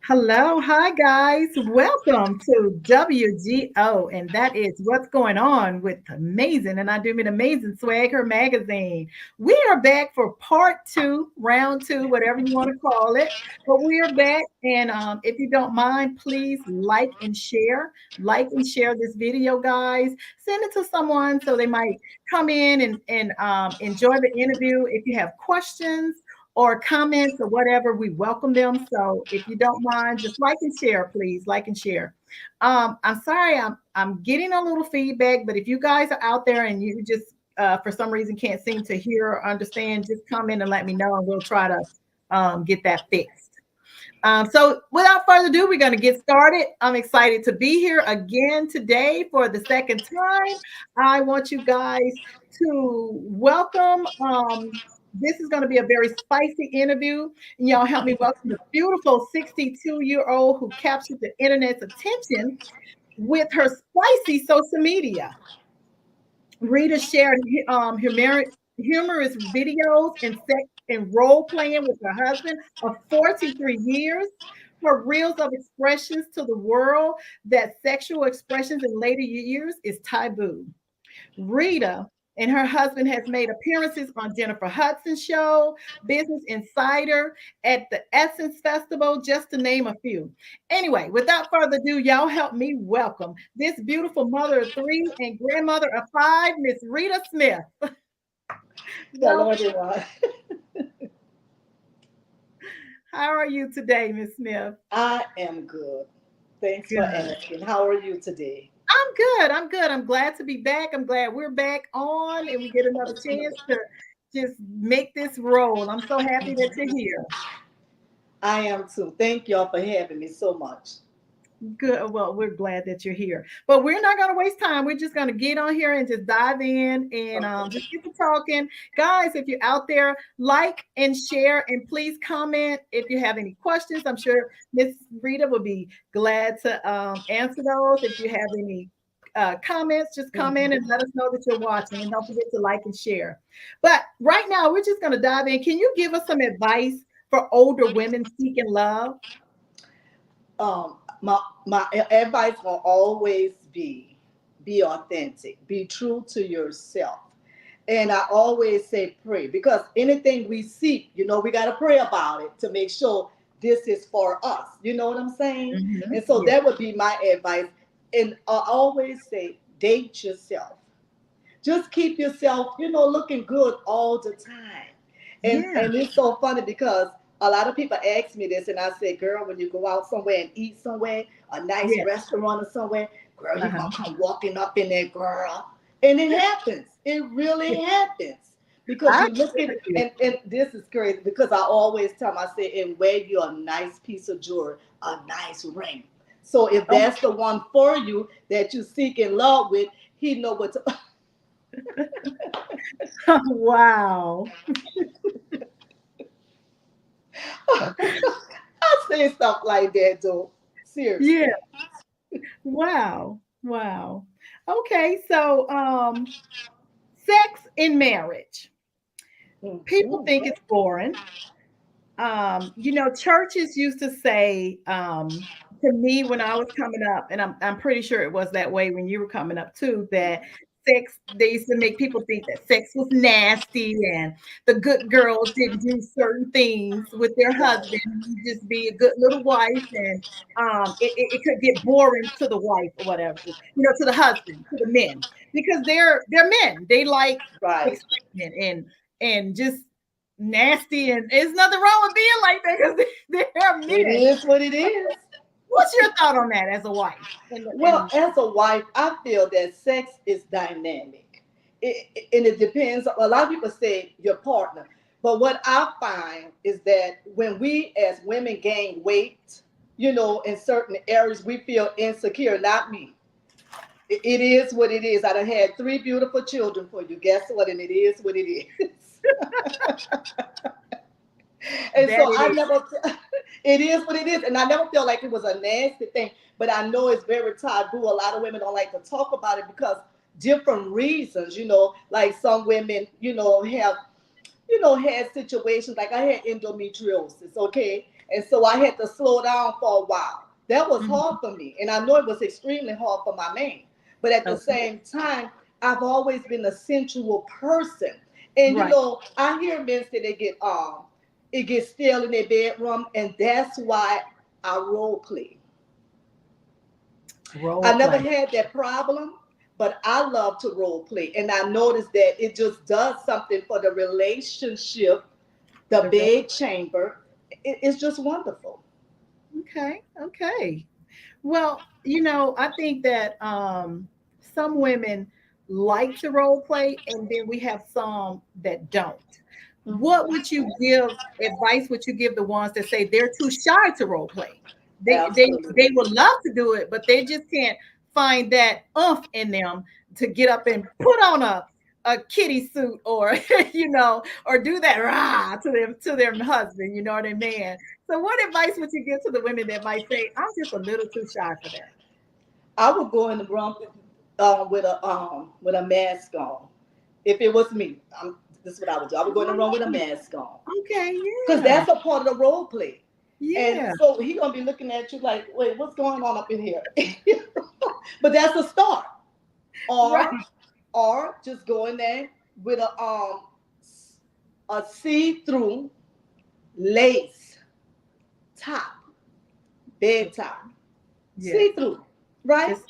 Hello, hi guys. Welcome to WGO, and that is what's going on with Amazing, and I do mean Amazing Swagger Magazine. We are back for part two, round two, whatever you want to call it. But we are back, and if you don't mind, please like and share this video, guys. Send it to someone so they might come in and enjoy the interview. If you have questions or comments or whatever, we welcome them. So if you don't mind, just like and share, please. Like and share. I'm sorry, I'm getting a little feedback, but if you guys are out there and you just for some reason can't seem to hear or understand, just come in and let me know, and we'll try to get that fixed. So without further ado, we're going to get started. I'm excited to be here again today for the second time. I want you guys to welcome. This is going to be a very spicy interview. And y'all help me welcome the beautiful 62-year-old who captured the internet's attention with her spicy social media. Rita shared humorous videos and sex and role playing with her husband of 43 years. Her reels of expressions to the world that sexual expressions in later years is taboo. Rita and her husband has made appearances on Jennifer Hudson's show, Business Insider, at the Essence Festival, just to name a few. Anyway, without further ado, y'all help me welcome this beautiful mother of three and grandmother of five, Miss Rita Smith. Hello, Welcome. everyone. How are you today, Miss Smith? I am good. Thanks for Good. asking. How are you today? I'm good. I'm good. I'm glad to be back. I'm glad we're back on and we get another chance to just make this roll. I'm so happy that you're here. I am too. Thank y'all for having me so much. Good. Well, we're glad that you're here. But we're not going to waste time. We're just going to get on here and just dive in and Okay. just get to talking. Guys, if you're out there, like and share and please comment if you have any questions. I'm sure Miss Rita will be glad to answer those. If you have any comments, just comment and Mhm. let us know that you're watching. And don't forget to like and share. But right now, we're just going to dive in. Can you give us some advice for older women seeking love? My advice will always be authentic, be true to yourself. And I always say pray because anything we seek, we got to pray about it to make sure this is for us. You know what I'm saying? Mhm. And so Yeah. that would be my advice. And I always say date yourself. Just keep yourself, looking good all the time. And Yeah. and it's so funny because a lot of people ask me this, and I say, girl, when you go out somewhere and eat somewhere, a nice Yeah. restaurant or somewhere, girl, you Uh-huh. gonna come walking up in there, girl. And it happens. It Yeah. really happens. Because I you look agree at with you. and this is crazy because I always tell them, I say, and wear you a nice piece of jewelry, a nice ring. So if Oh, that's the one for you that you seek in love with, he know what to wow. I say stuff like that though. Yeah. Seriously. Wow. Wow. Okay. So, sex in marriage. People Mhm. think it's boring. Churches used to say to me when I was coming up, and I'm pretty sure it was that way when you were coming up too, that sex, they used to make people think that sex was nasty and the good girls didn't do certain things with their Right. husband. You just be a good little wife, and it could get boring to the wife or whatever, to the husband, to the men, because they're men. They like Right. excitement and just nasty, and there's nothing wrong with being like that because they're It men. is what it is. What's your thought on that as a wife? Well, as a wife, I feel that sex is dynamic. And it depends. A lot of people say your partner. But what I find is that when we as women gain weight, in certain areas, we feel insecure. Not me. It is what it is. I done had three beautiful children for you. Guess what? And it is what it is. And That so it I is. never, it is what it is. And I never felt like it was a nasty thing, but I know it's very taboo. A lot of women don't like to talk about it because different reasons, like some women, had situations like I had endometriosis, okay? And so I had to slow down for a while. That was Mhm. hard for me. And I know it was extremely hard for my man. But at the Okay. same time, I've always been a sensual person. And Right. I hear men say they get it gets stale in their bedroom, and that's why I role play. Role I never play. had that problem, but I love to role play. And I noticed that it just does something for the relationship, the The role. bed chamber. It's just wonderful. Okay. Okay. Well, I think that some women like to role play, and then we have some that don't. What would you give advice? Would you give the ones that say they're too shy to role play? They Absolutely. would love to do it, but they just can't find that in them to get up and put on a kitty suit, or or do that rah to their husband, or their man. So what advice would you give to the women that might say, I'm just a little too shy for that? I would go in the room with a mask on. If it was me, this is what I would do. I would go in the room with a mask on Okay, because yeah. that's a part of the role play. And Yeah. so he gonna be looking at you like, wait, what's going on up in here? But that's a start. Right. Or just go in there with a see-through lace top, bed top, Yes. see-through, right? Just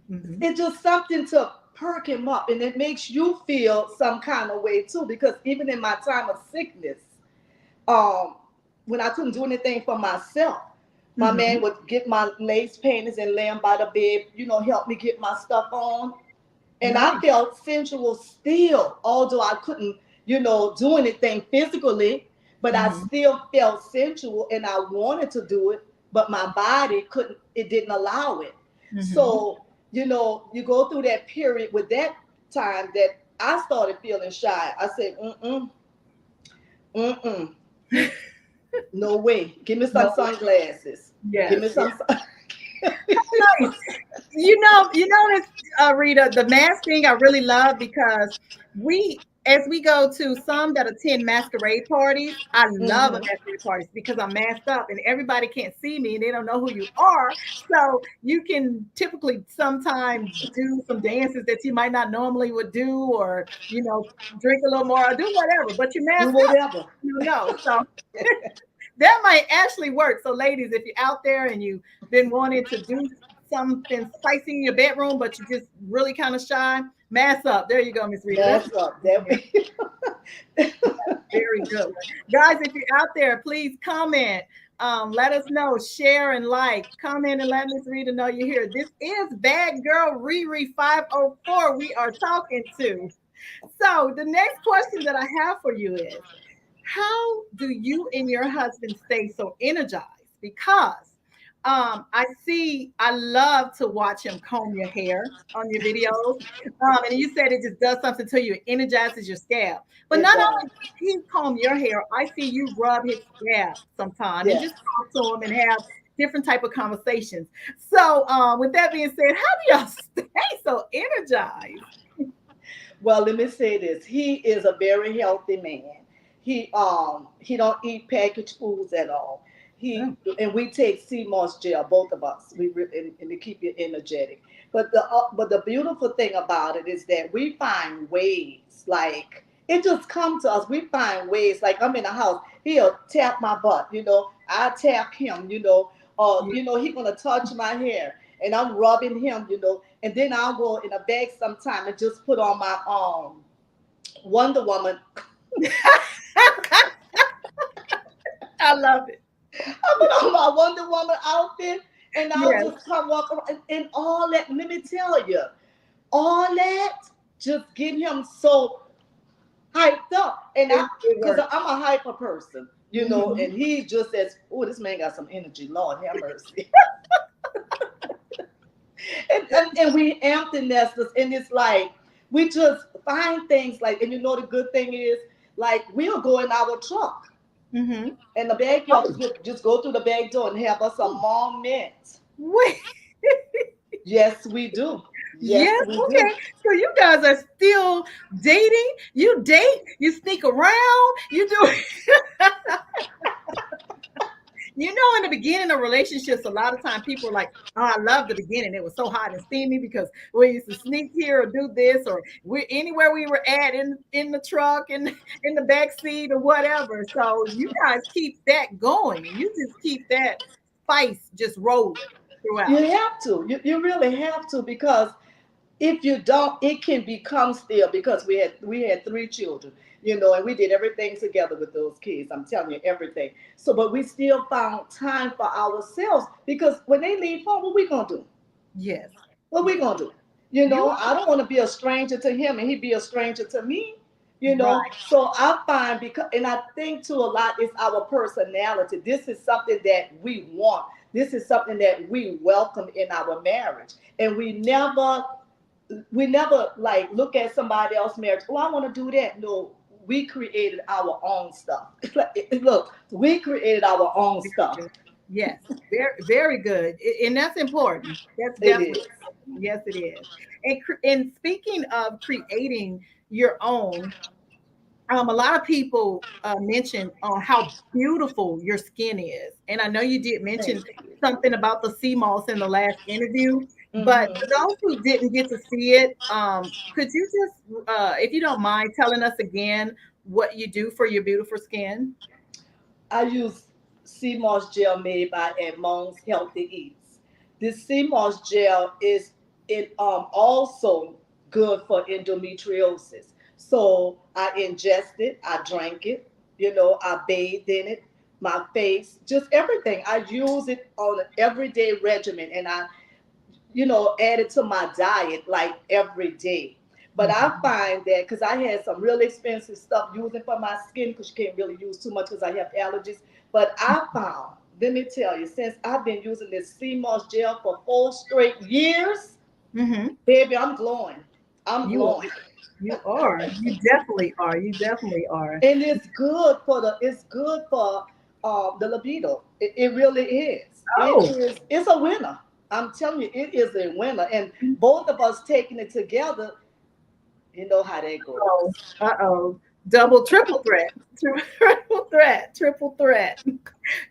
mhm. It's just something to perk him up, and it makes you feel some kind of way too. Because even in my time of sickness, um, when I couldn't do anything for myself, my man Mhm. would get my lace paintings and lay them by the bed, help me get my stuff on. And I Nice. felt sensual still, although I couldn't, do anything physically, but I Mhm. still felt sensual and I wanted to do it, but my body couldn't, it didn't allow it. Mhm. So, you go through that period with that time that I started feeling shy. I said, mm-mm, no way. Give me some No. sunglasses. Give Yes. me Yes. some. Nice. This, Rita, the mask thing I really love, because as we go to some that attend masquerade parties, I love a Hmm. masquerade parties because I'm masked up and everybody can't see me and they don't know who you are. So you can typically sometimes do some dances that you might not normally would do, or, drink a little more or do whatever, but you're Do masked up. whatever. You know. So that might actually work. So, ladies, if you're out there and you've been wanting to do something spicy in your bedroom, but you're just really kind of shy, mask up. There you go, Miss Rita. That's That's up. That very good one. Guys, if you're out there, please comment. Let us know, share and like, comment and let Miss Rita know you're here. This is Bad Girl Riri 504 we are talking to. So the next question that I have for you is, how do you and your husband stay so energized? Because I love to watch him comb your hair on your videos. And you said it just does something to you, it energizes your scalp. But it not does. only does he comb your hair, I see you rub his scalp sometime and Yes. just talk to him and have different type of conversations. So with that being said, how do y'all stay so energized? Well, let me say this. He is a very healthy man. He don't eat packaged foods at all. Oh. And we take sea moss gel, both of us. And to keep you energetic. But the beautiful thing about it is that we find ways, like it just comes to us. We find ways, like I'm in the house, he'll tap my butt, I tap him, Yeah. he gonna touch my hair and I'm rubbing him, and then I'll go in a bag sometime and just put on my Wonder Woman. I love it. I put on my Wonder Woman outfit and I'll Yes. just come walk around and all that. Let me tell you, all that just get him so hyped up. And It because works. I'm a hyper person, Mhm. and he just says, oh, this man got some energy. Lord have mercy. And we empty nesters, and it's like we just find things like, and the good thing is, like we'll go in our truck Mhm. and the backyard, just go through the back door and have us a moment. Wait. Yes, we do. Yes, Yes, we do. okay. So you guys are still dating? You date, you sneak around, you do beginning of relationships, a lot of time people are like, oh, I love the beginning. It was so hot and steamy because we used to sneak here or do this, or we're anywhere we were at in the truck and in the back seat or whatever. So you guys keep that going. You just keep that spice just rolling You throughout. have to. You really have to, because if you don't, it can become still, because we had three children, and we did everything together with those kids. I'm telling you everything. So, but we still found time for ourselves, because when they leave home, what we gonna do? Yes. What we Yes. gonna do? You I don't want to be a stranger to him and he be a stranger to me. right. So I find, because, and I think too a lot is our personality. This is something that we want. This is something that we welcome in our marriage, and we never like look at somebody else's marriage. Oh, I want to do that. No, we created our own stuff. Look, we created our own Very stuff. good. Yes, very, very good. And that's important. That's It definitely is. important. Yes, it is. And speaking of creating your own, a lot of people mention on how beautiful your skin is. And I know you did mention Thank you. something about the sea moss in the last interview, but for Hmm. those who didn't get to see it, could you just, if you don't mind, telling us again what you do for your beautiful skin? I use sea moss gel made by Edmond's Healthy Eats. This sea moss gel is it also good for endometriosis. So I ingest it, I drank it, I bathed in it, my face, just everything. I use it on an everyday regimen, and I add it to my diet like every day. But I Mhm. find that because I had some really expensive stuff using for my skin, because you can't really use too much because I have allergies. But I found, let me tell you, since I've been using this CMOS gel for 4 straight years, Mhm. baby, I'm glowing. I'm You glowing. are. You are. You definitely are. You definitely are. And it's good for the libido. It really is. Oh. It's a winner. I'm telling you, it is a winner. And both of us taking it together, you know how that Oh. goes. Uh-oh. Double, triple threat. Triple threat. Triple threat.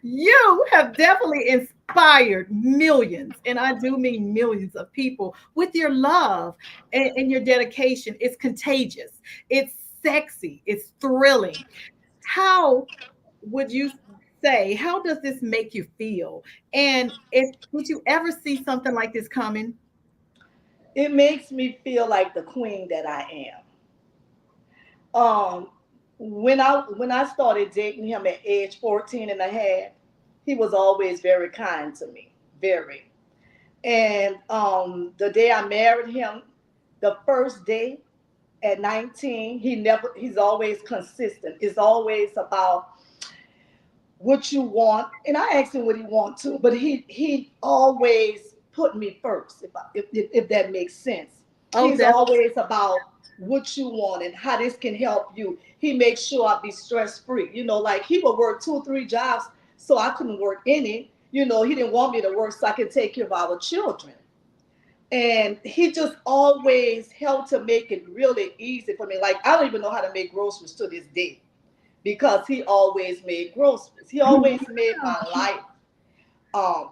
You have definitely inspired millions, and I do mean millions of people with your love and your dedication. It's contagious. It's sexy. It's thrilling. How would you say, how does this make you feel? And if would you ever see something like this coming? It makes me feel like the queen that I am. When I started dating him at age 14 and a half, he was always very kind to me. Very. And the day I married him, the first day at 19, he's always consistent. It's always about what you want. And I asked him what he want to, but he always put me first, if that makes sense. Oh, He's definitely. always about what you want and how this can help you. He makes sure I be stress free. Like he would work 2 or 3 jobs so I couldn't work any. He didn't want me to work so I could take care of our children. And he just always helped to make it really easy for me. Like I don't even know how to make groceries to this day, because he always made groceries. He always made my life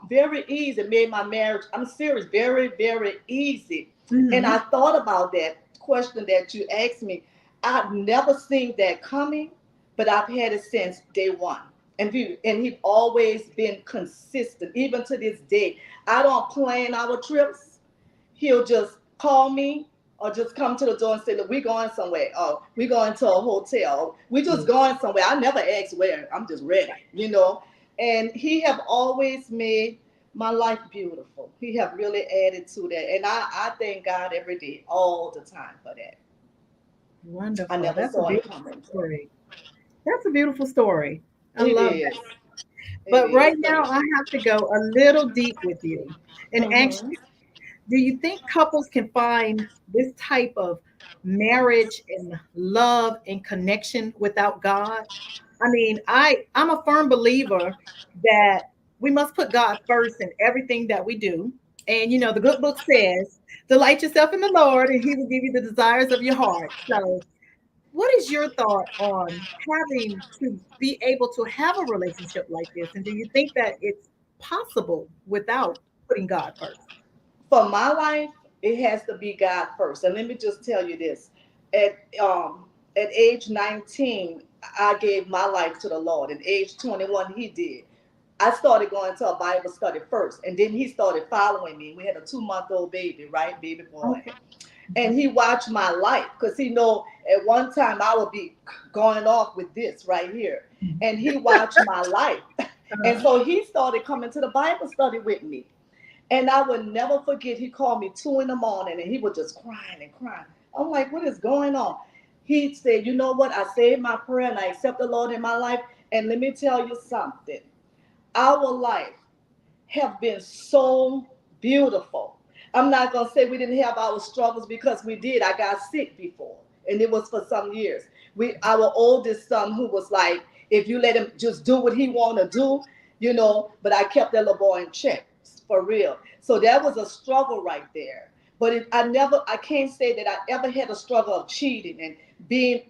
very easy, made my marriage, I'm serious, very, very easy. And I Mhm. thought about that question that you asked me. I've never seen that coming, but I've had it since day one. And he's always been consistent, even to this day. I don't plan our trips. He'll just call me or just come to the door and say, look, we're going somewhere. Oh, we're going to a hotel. We're just going somewhere. I never ask where. I'm just ready. And he have always made my life beautiful. He have really added to that. And I thank God every day, all the time for that. I Wonderful. never That's a saw it beautiful coming. story. That's a beautiful story. I It love that. is. It But is. right now, I have to go a little deep with you and ask Mm-hmm. you, do you think couples can find this type of marriage and love and connection without God? I mean, I'm a firm believer that we must put God first in everything that we do. And the good book says, delight yourself in the Lord, and He will give you the desires of your heart. So what is your thought on having to be able to have a relationship like this? And do you think that it's possible without putting God first? For my life, it has to be God first. And let me just tell you this: at at age 19, I gave my life to the Lord. At age 21, He did. I started going to a Bible study first, and then He started following me. We had a 2-month-old baby, right, baby boy, Okay. and He watched my life because He know at one time I would be going off with this right here, and He watched my life, and so He started coming to the Bible study with me. And I would never forget, he called me 2 in the morning and he was just crying and crying. I'm like, what is going on? He said, you know what? I said my prayer and I accept the Lord in my life. And let me tell you something. Our life have been so beautiful. I'm not going to say we didn't have our struggles because we did. I got sick before and it was for some years. Our oldest son who was like, if you let him just do what he want to do, but I kept that little boy in check for real. So that was a struggle right there. But I can't say that I ever had a struggle of cheating and being,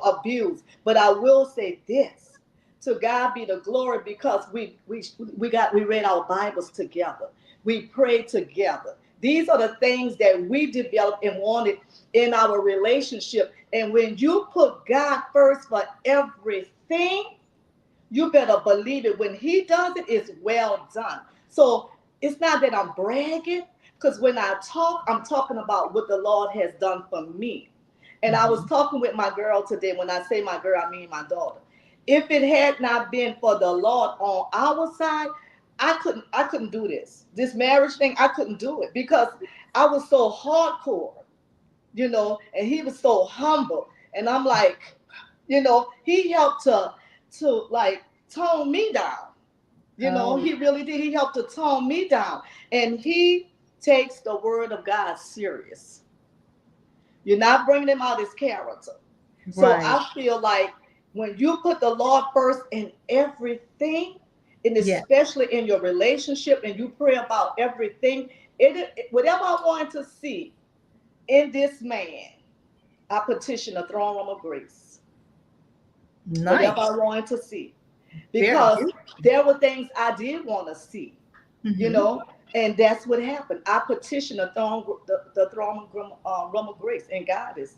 abused. But I will say this: to God be the glory because we read our Bibles together. We prayed together. These are the things that we developed and wanted in our relationship. And when you put God first for everything, you better believe it. When He does it, it's well done. So it's not that I'm bragging, because when I talk, I'm talking about what the Lord has done for me. And I was Mhm. talking with my girl today. When I say my girl, I mean my daughter. If it had not been for the Lord on our side, I couldn't do this. This marriage thing, I couldn't do it because I was so hardcore, and he was so humble. And I'm like, he helped to like tone me down. Oh, He really did. He helped to tone me down. And he takes the word of God serious. You're not bringing him out his character. So right. I feel like when you put the Lord first in everything, and Yeah. especially in your relationship, and you pray about everything, whatever I want to see in this man, I petition the throne room of grace. Whatever Nice. I wanted to see. Very Because beautiful. there were things I did want to see, you Hmm. know, and that's what happened. I petitioned the throne room of grace, and God is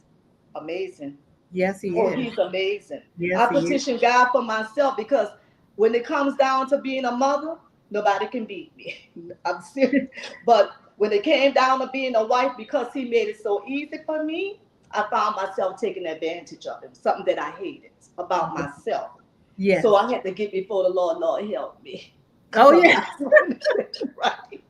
amazing. Yes, he Oh, is. He's amazing. Yes, I he is. petition God for myself because when it comes down to being a mother, nobody can beat me. I'm serious. But when it came down to being a wife, because He made it so easy for me, I found myself taking advantage of it, something that I hated about myself. So Yes. I had to get before the Lord. Lord, help me, Oh, because I'm yeah. not doing it right.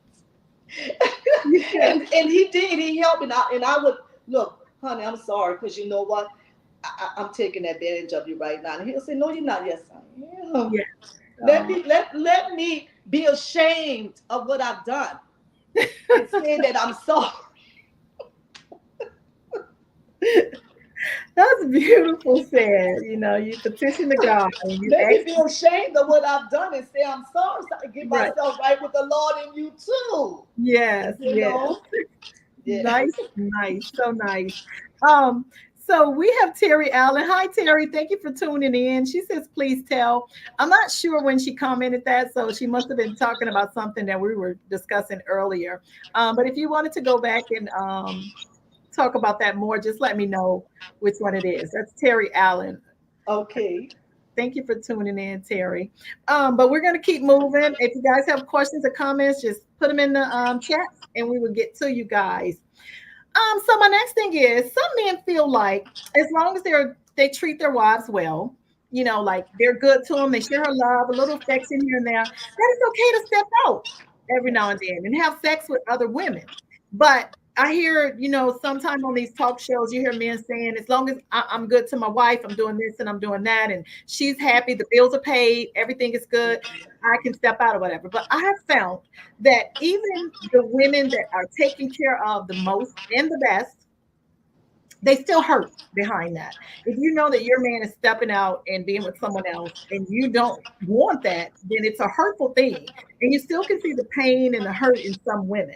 Yeah. And He did. He helped me. And I would look, honey. I'm sorry, because you know what? I'm taking advantage of you right now. And He'll say, no, you're not. Yes, I am. Yeah. Let Oh. me let me be ashamed of what I've done and say that I'm sorry. That's beautiful said. You petition to God and you Let me ask. be ashamed of what I've done and say I'm sorry, so I can get Right. myself right with the Lord and you too. Yes, You yes. know? Yeah. Nice, nice, so nice. Um, so we have Terry Allen. Hi, Terry. Thank you for tuning in. She says, please tell. I'm not sure when she commented that, so she must have been talking about something that we were discussing earlier. But if you wanted to go back and talk about that more, just let me know which one it is. That's Terry Allen. Okay. Thank you for tuning in, Terry. But we're going to keep moving. If you guys have questions or comments, just put them in the chat and we will get to you guys. So my next thing is some men feel like as long as they treat their wives well, like they're good to them, they share her love, a little affection here and there, that it's okay to step out every now and then and have sex with other women. But I hear, sometime on these talk shows, you hear men saying, as long as I'm good to my wife, I'm doing this and I'm doing that, and she's happy, the bills are paid, everything is good, I can step out or whatever. But I have found that even the women that are taken care of the most and the best, they still hurt behind that. If you know that your man is stepping out and being with someone else and you don't want that, then it's a hurtful thing. And you still can see the pain and the hurt in some women.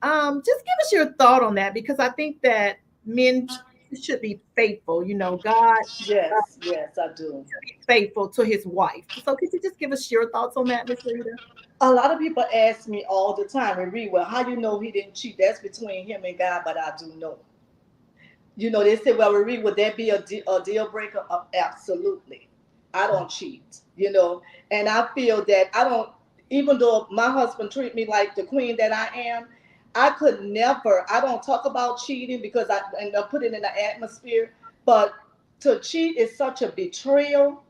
Just give us your thought on that because I think that men should be faithful. You know, God Yes, yes, I do. should be faithful to his wife. So could you just give us your thoughts on that, Miss Rita? A lot of people ask me all the time, and read, well, how you know he didn't cheat? That's between him and God, but I do know. They say, well, Marie, would that be a deal breaker? Absolutely. I don't cheat, and I feel that I don't, even though my husband treat me like the queen that I am, I could never, I don't talk about cheating because I put it in the atmosphere, but to cheat is such a betrayal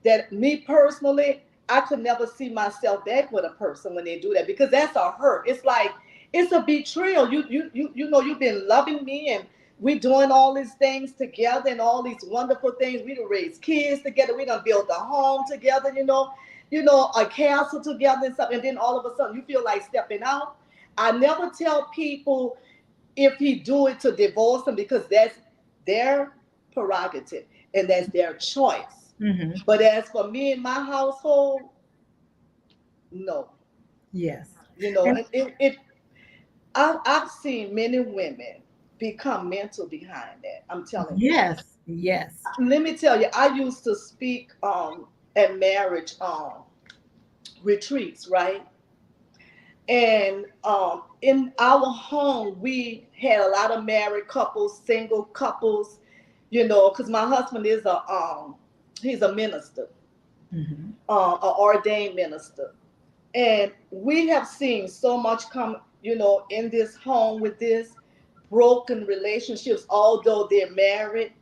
that me personally, I could never see myself back with a person when they do that because that's a hurt. It's like it's a betrayal. You've been loving me and we doing all these things together and all these wonderful things. We done raised kids together. We done built a home together. A castle together and stuff. And then all of a sudden you feel like stepping out. I never tell people if he do it to divorce them because that's their prerogative and that's their choice. Mm-hmm. But as for me and my household, no. Yes. You know, And I've seen many women become mental behind that. I'm telling you. yes, yes. Let me tell you, I used to speak at marriage retreats, right? And in our home, we had a lot of married couples, single couples, because my husband is he's a minister, Mm-hmm. an ordained minister. And we have seen so much come, in this home with this broken relationships, although they're married.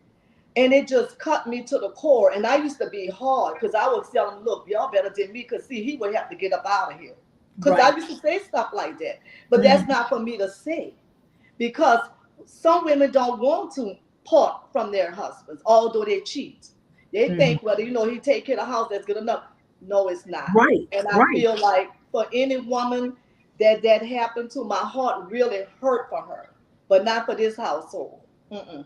And it just cut me to the core. And I used to be hard because I would tell them, look, y'all better than me because, see, he would have to get up out of here. Because I Right. used to say stuff like that. But that's Mm-hmm. not for me to say because some women don't want to part from their husbands, although they cheat. They Mm-hmm. think, well, he take care of the house, that's good enough. No, it's not. Right, And I right. feel like for any woman that happened to, my heart really hurt for her, but not for this household. Mm-mm.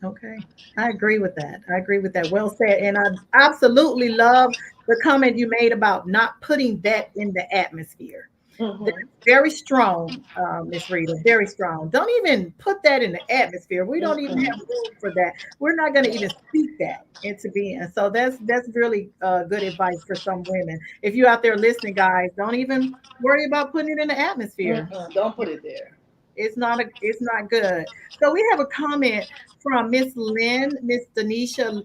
Okay. I agree with that. I agree with that. Well said. And I absolutely love the comment you made about not putting that in the atmosphere. That's Mm-hmm. very strong, Miss Rita. Very strong. Don't even put that in the atmosphere. We don't even have Mm-mm. room for that. We're not going to even No. speak that into being. So that's really good advice for some women. If you're out there listening, guys, don't even worry about putting it in the atmosphere. Mm-mm. Don't put it there. It's not good. So we have a comment from Miss Lynn, Miss Denisha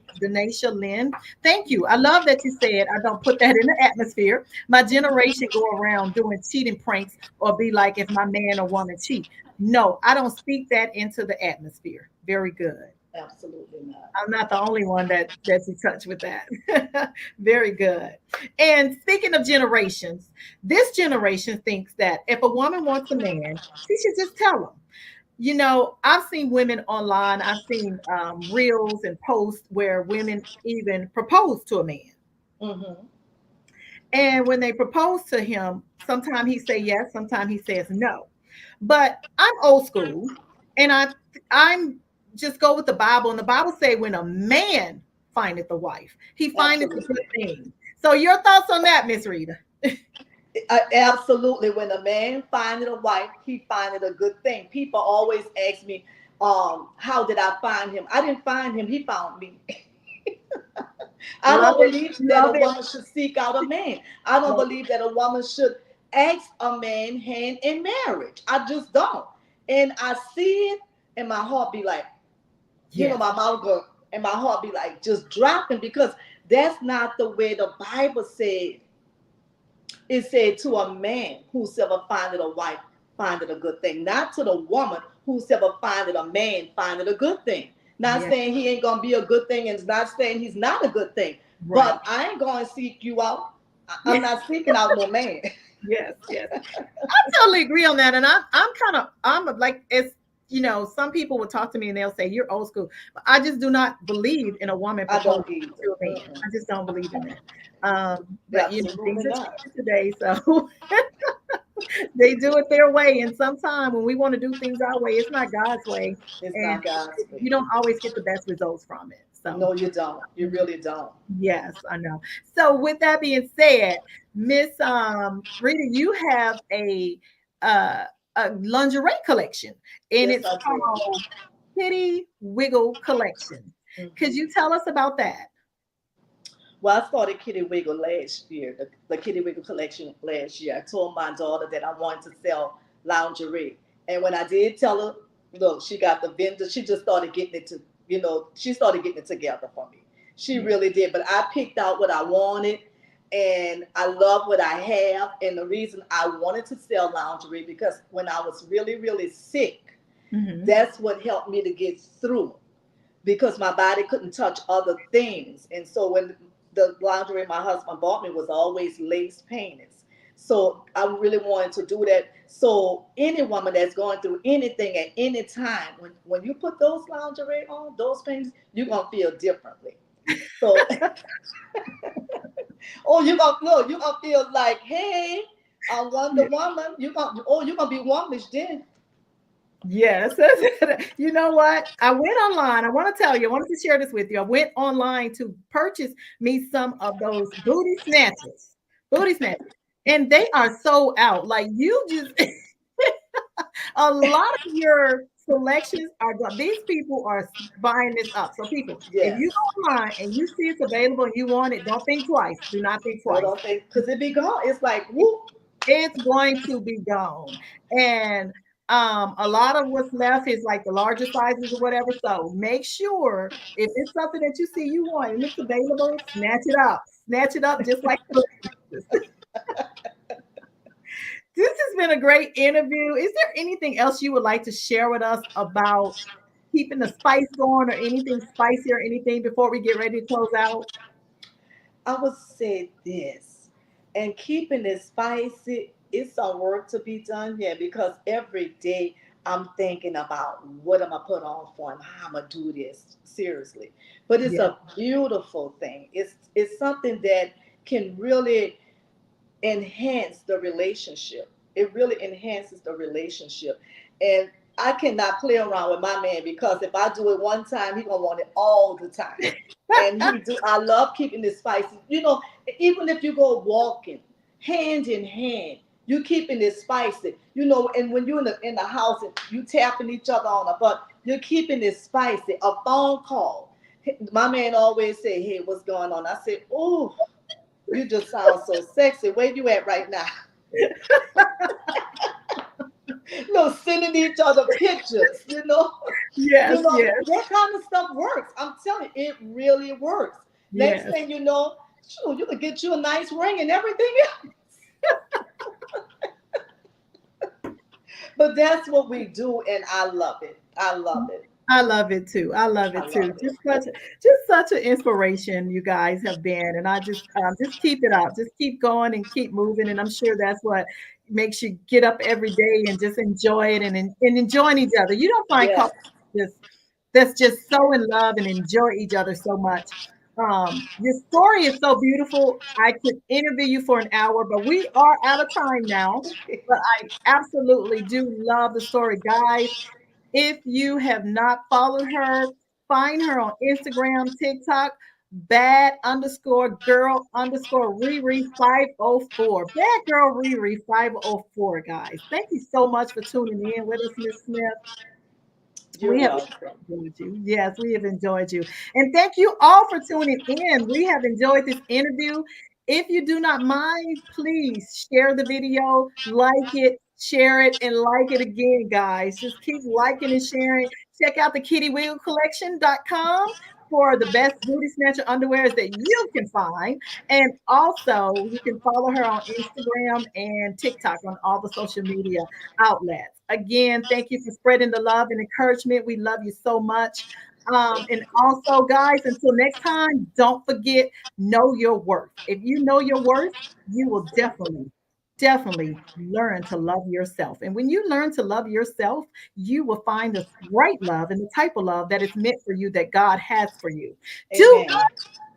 Lynn. Thank you. I love that you said I don't put that in the atmosphere. My generation go around doing cheating pranks or be like if my man or woman cheat. No, I don't speak that into the atmosphere. Very good. Absolutely not. I'm not the only one that's in touch with that. Very good. And speaking of generations, this generation thinks that if a woman wants a man, she should just tell him. You know, I've seen women online, I've seen reels and posts where women even propose to a man. Mm-hmm. And when they propose to him, sometimes he say yes, sometimes he says no. But I'm old school, and I'm just go with the Bible, and the Bible say when a man findeth a wife, he findeth a good Absolutely. thing. So your thoughts on that, Miss Rita? Absolutely. When a man findeth a wife, he findeth a good thing. People always ask me, how did I find him? I didn't find him, he found me. I Love don't it, believe that a love it. woman should seek out a man. I don't believe that a woman should ask a man hand in marriage. I just don't. And I see it, and my heart be like, Yes, my mouth go, and my heart be like just dropping because that's not the way the Bible said. It said to a man whosoever findeth a wife findeth a good thing, not to the woman whosoever findeth a man findeth a good thing. Not yes, saying he ain't gonna be a good thing, and it's not saying he's not a good thing. right. But I ain't gonna seek you out. I'm not seeking out no man. Yes, yes. Totally agree on that. And I'm like, it's, you know, some people will talk to me and they'll say, you're old school. But I just do not believe in a woman I proposing don't either. to a man. Mm-mm. I just don't believe in that. But, you know, things Absolutely are not. changing today. So they do it their way. And sometimes when we want to do things our way, it's not God's way. It's And not God's you way. don't always get the best results from it. So, No, you don't. You really don't. yes, I know. So with that being said, Miss Rita, you have uh, a lingerie collection, and Yes, it's I do. called Kitty Wiggle collection. Could Mhm. you tell us about that? Well, I started Kitty Wiggle last year, the Kitty Wiggle collection last year. I told my daughter that I wanted to sell lingerie. And when I did tell her, look, she got the vendor, she just started getting it to, she started getting it together for me. She Yeah. really did. But I picked out what I wanted and I love what I have. And the reason I wanted to sell lingerie because when I was really, really sick, Hmm. that's what helped me to get through because my body couldn't touch other things. And so when the lingerie my husband bought me was always lace painted. So I really wanted to do that. So any woman that's going through anything at any time, when you put those lingerie on, those paintings, you're gonna feel differently. So oh, you're gonna look, you're gonna feel like, hey, I'm Wonder Woman. You're gonna be womanish then. Yes. You know what? I went online. I want to tell you, I wanted to share this with you. I went online to purchase me some of those booty snatchers. Booty snatchers. And they are so out. Like you just a lot of your selections are done. These people are buying this up. So people, if Yes. you go online and you see it's available and you want it, don't think twice. Do not think No, twice. don't think because it be gone. It's like whoop. It's going to be gone. And a lot of what's left is like the larger sizes or whatever. So make sure if it's something that you see you want and it's available, snatch it up. Snatch it up just like this. This has been a great interview. Is there anything else you would like to share with us about keeping the spice going or anything spicy or anything before we get ready to close out? I would say this, and keeping it spicy, it's some work to be done here because every day I'm thinking about what I'm gonna put on for and how I'm gonna do this seriously. But it's Yes. a beautiful thing. It's something that can really enhance the relationship. It really enhances the relationship. And I cannot play around with my man because if I do it one time, he gonna want it all the time. And he do I love keeping it spicy. Even if you go walking hand in hand, you keeping it spicy. And when you're in the house and you tapping each other on the butt, you're keeping it spicy. A phone call. My man always say, "Hey, what's going on?" I said, "Oh, you just sound so sexy. Where you at right now?" Sending each other pictures, Yes, yes, that kind of stuff works. I'm telling you, it really works. Next yes. thing you know, shoot, you could get you a nice ring and everything else. But that's what we do, and I love it. I love it. I love it too. I love I it too. love it. Just such an inspiration you guys have been, and I just keep it up. Just keep going and keep moving, and I'm sure that's what makes you get up every day and just enjoy it and enjoying each other. You don't find Yes. couples just that's just so in love and enjoy each other so much. Your story is so beautiful. I could interview you for an hour, but we are out of time now. But I absolutely do love the story, guys. If you have not followed her, find her on Instagram, TikTok, bad underscore girl underscore Riri 504. Bad girl Riri 504, guys. Thank you so much for tuning in with us, Miss Smith. You're We have welcome. enjoyed you. Yes, we have enjoyed you. And thank you all for tuning in. We have enjoyed this interview. If you do not mind, please share the video, like it, share it, and like it again, guys. Just keep liking and sharing. Check out the kittywiggle.collection.com for the best booty snatcher underwears that you can find. And also, you can follow her on Instagram and TikTok on all the social media outlets. Again, thank you for spreading the love and encouragement. We love you so much. And also, guys, until next time, don't forget, know your worth. If you know your worth, you will definitely learn to love yourself. And when you learn to love yourself, you will find the right love and the type of love that is meant for you that God has for you. Do Amen.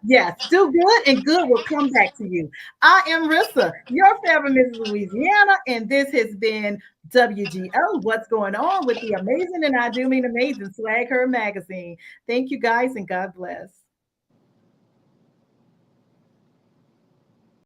Yes, do good and good will come back to you. I am Rissa, your favorite Mrs. Louisiana, and this has been WGO, What's Going On with the Amazing, and I do mean amazing, Swag Her Magazine. Thank you guys and God bless.